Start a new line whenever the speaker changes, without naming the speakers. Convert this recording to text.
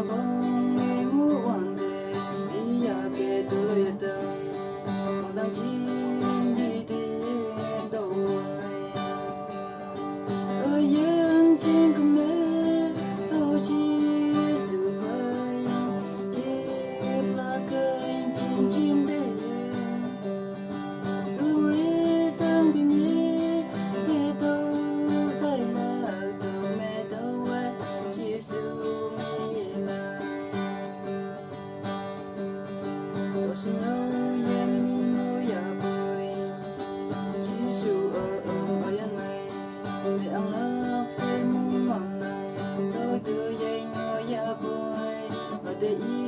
không nghe ngủ hoàn đề đi ya kê tôi lời tâm còn đang chi đi thế đâu ở yên trên cùng mẹ tôi chỉ sự bay kẹp là kênh chín chín đề tôi đang bị mẹ thế đâu tay là tao mẹ đâu chỉ sự mi là tôi xin ơi em đi ngồi ya bồi chỉ sự ở yên này mẹ ăn lắc sẽ muốn mong này tôi tự dành ngồi ya bồi và để ý